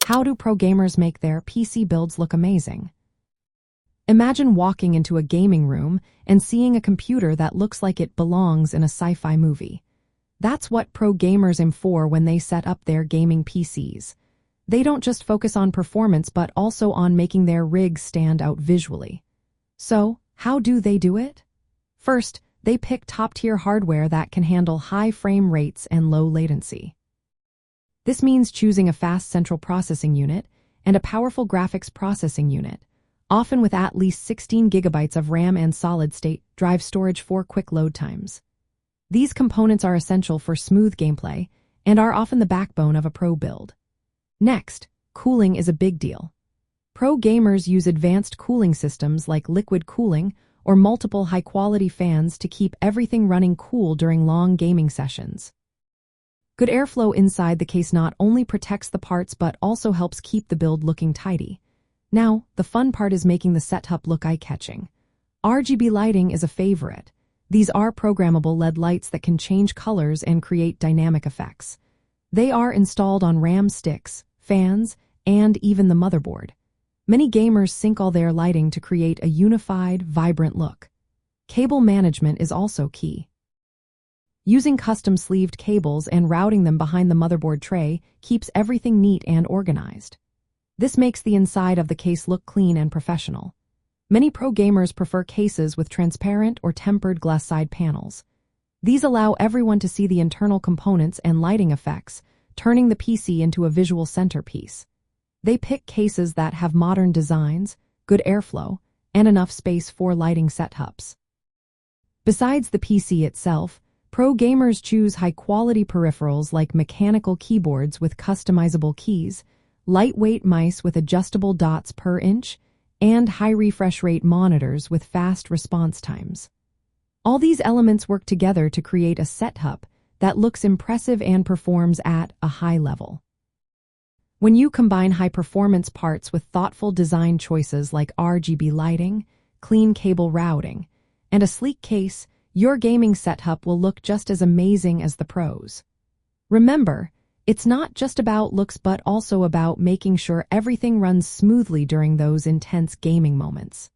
How do pro gamers make their PC builds look amazing? Imagine walking into a gaming room and seeing a computer that looks like it belongs in a sci-fi movie. That's what pro gamers aim for when they set up their gaming PCs. They don't just focus on performance but also on making their rigs stand out visually. So, how do they do it? First, they pick top-tier hardware that can handle high frame rates and low latency. This means choosing a fast central processing unit and a powerful graphics processing unit, often with at least 16 gigabytes of RAM and solid-state drive storage for quick load times. These components are essential for smooth gameplay and are often the backbone of a pro build. Next, cooling is a big deal. Pro gamers use advanced cooling systems like liquid cooling or multiple high-quality fans to keep everything running cool during long gaming sessions. Good airflow inside the case not only protects the parts but also helps keep the build looking tidy. Now, the fun part is making the setup look eye-catching. RGB lighting is a favorite. These are programmable LED lights that can change colors and create dynamic effects. They are installed on RAM sticks, fans, and even the motherboard. Many gamers sync all their lighting to create a unified, vibrant look. Cable management is also key. Using custom sleeved cables and routing them behind the motherboard tray keeps everything neat and organized. This makes the inside of the case look clean and professional. Many pro gamers prefer cases with transparent or tempered glass side panels. These allow everyone to see the internal components and lighting effects, turning the PC into a visual centerpiece. They pick cases that have modern designs, good airflow, and enough space for lighting setups. Besides the PC itself, pro gamers choose high-quality peripherals like mechanical keyboards with customizable keys, lightweight mice with adjustable dots per inch, and high refresh rate monitors with fast response times. All these elements work together to create a setup that looks impressive and performs at a high level. When you combine high-performance parts with thoughtful design choices like RGB lighting, clean cable routing, and a sleek case, your gaming setup will look just as amazing as the pros. Remember, it's not just about looks but also about making sure everything runs smoothly during those intense gaming moments.